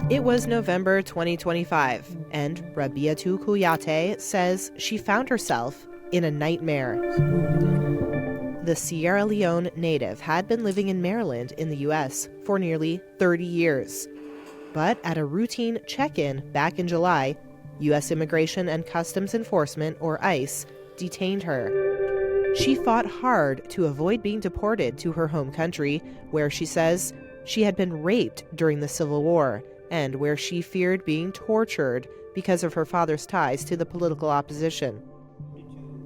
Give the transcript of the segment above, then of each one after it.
It was November 2025, and Rabbiatu Kuyateh says she found herself in a nightmare. The Sierra Leone native had been living in Maryland in the U.S. for nearly 30 years. But at a routine check-in back in July, U.S. Immigration and Customs Enforcement, or ICE, detained her. She fought hard to avoid being deported to her home country, where she says she had been raped during the Civil War, and where she feared being tortured because of her father's ties to the political opposition.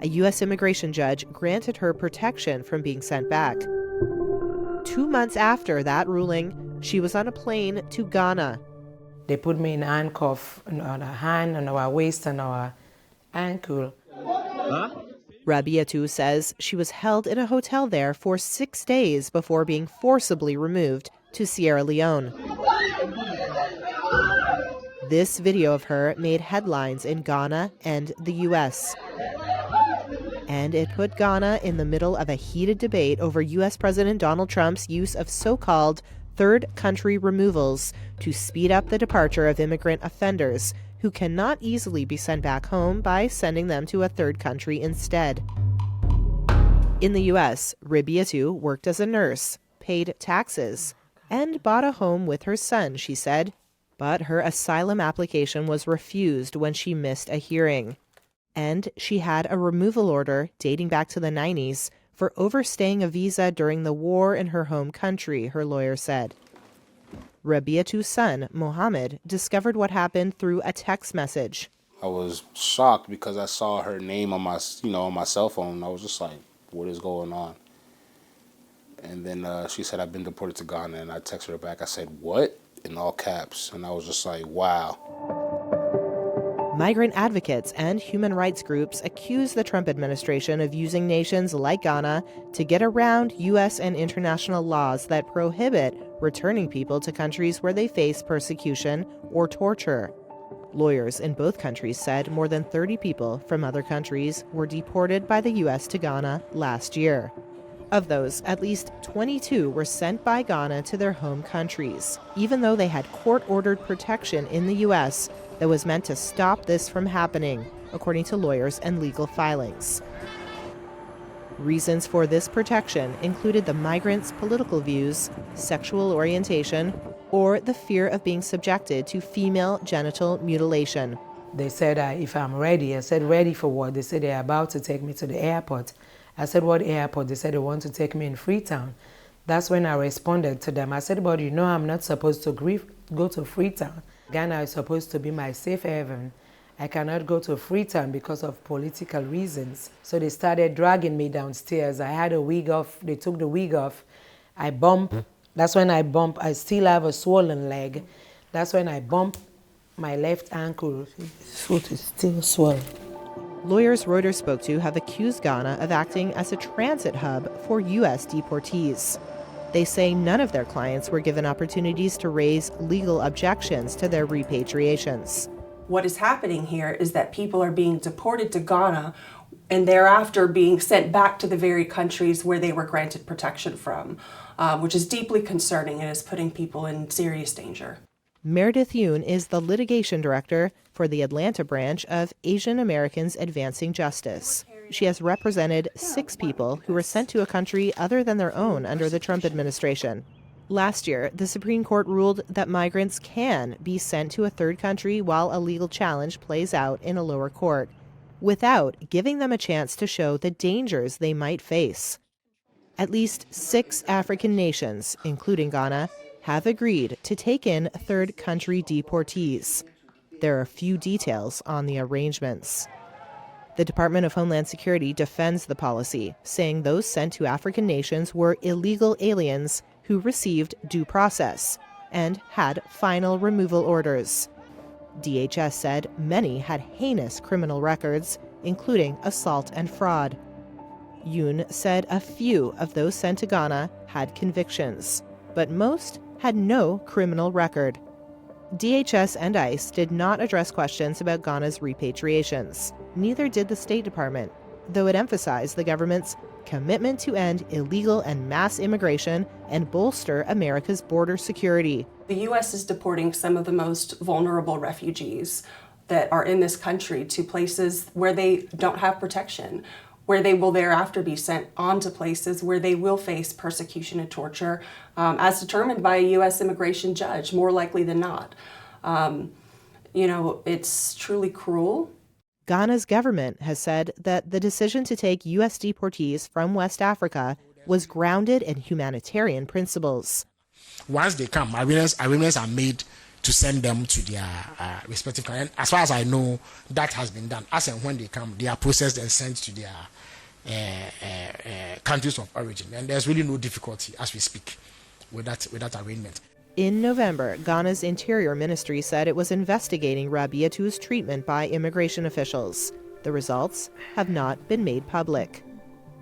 A U.S. immigration judge granted her protection from being sent back. 2 months after that ruling, she was on a plane to Ghana. They put me in handcuff on our hand, on our waist, and our ankle. Rabbiatu says she was held in a hotel there for 6 days before being forcibly removed to Sierra Leone. This video of her made headlines in Ghana and the U.S. And it put Ghana in the middle of a heated debate over U.S. President Donald Trump's use of so-called third country removals to speed up the departure of immigrant offenders who cannot easily be sent back home by sending them to a third country instead. In the U.S., Rabbiatu worked as a nurse, paid taxes, and bought a home with her son, she said. But her asylum application was refused when she missed a hearing. And she had a removal order dating back to the 90s for overstaying a visa during the war in her home country, her lawyer said. Rabbiatu's son, Mohammed, discovered what happened through a text message. I was shocked because I saw her name on my, on my cell phone. I was just like, what is going on? And then she said, I've been deported to Ghana, and I texted her back. I said, what? In all caps. And I was just like, wow. Migrant advocates and human rights groups accuse the Trump administration of using nations like Ghana to get around U.S. and international laws that prohibit returning people to countries where they face persecution or torture. Lawyers in both countries said more than 30 people from other countries were deported by the U.S. to Ghana last year. Of those, at least 22 were sent by Ghana to their home countries, even though they had court-ordered protection in the U.S. that was meant to stop this from happening, according to lawyers and legal filings. Reasons for this protection included the migrants' political views, sexual orientation, or the fear of being subjected to female genital mutilation. They said if I'm ready. I said, ready for what? They said they're about to take me to the airport. I said, what airport? They said they want to take me in Freetown. That's when I responded to them. I said, but I'm not supposed to go to Freetown. Ghana is supposed to be my safe haven. I cannot go to Freetown because of political reasons. So they started dragging me downstairs. I had a wig off. They took the wig off. I bumped. That's when I bumped. I still have a swollen leg. That's when I bumped my left ankle. Foot is still swollen. Lawyers Reuters spoke to have accused Ghana of acting as a transit hub for U.S. deportees. They say none of their clients were given opportunities to raise legal objections to their repatriations. What is happening here is that people are being deported to Ghana and thereafter being sent back to the very countries where they were granted protection from, which is deeply concerning and is putting people in serious danger. Meredith Yoon is the litigation director for the Atlanta branch of Asian Americans Advancing Justice. She has represented 6 people who were sent to a country other than their own under the Trump administration. Last year, the Supreme Court ruled that migrants can be sent to a third country while a legal challenge plays out in a lower court, without giving them a chance to show the dangers they might face. At least 6 African nations, including Ghana, have agreed to take in third country deportees. There are few details on the arrangements. The Department of Homeland Security defends the policy, saying those sent to African nations were illegal aliens who received due process and had final removal orders. DHS said many had heinous criminal records, including assault and fraud. Yoon said a few of those sent to Ghana had convictions, but most had no criminal record. DHS and ICE did not address questions about Ghana's repatriations. Neither did the State Department, though it emphasized the government's commitment to end illegal and mass immigration and bolster America's border security. The U.S. is deporting some of the most vulnerable refugees that are in this country to places where they don't have protection, where they will thereafter be sent on to places where they will face persecution and torture, as determined by a U.S. immigration judge, more likely than not. It's truly cruel. Ghana's government has said that the decision to take U.S. deportees from West Africa was grounded in humanitarian principles. Once they come, arrangements are made to send them to their respective countries. And as far as I know, that has been done. As and when they come, they are processed and sent to their countries of origin. And there's really no difficulty as we speak with that arrangement. In November, Ghana's Interior Ministry said it was investigating Rabbiatu's treatment by immigration officials. The results have not been made public.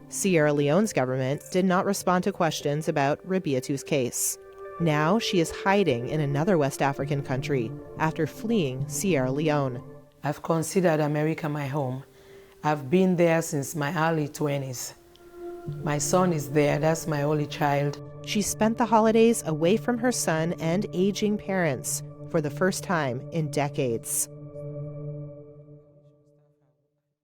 Sierra Leone's government did not respond to questions about Rabbiatu's case. Now she is hiding in another West African country after fleeing Sierra Leone. I've considered America my home. I've been there since my early 20s. My son is there, that's my only child. She spent the holidays away from her son and aging parents for the first time in decades.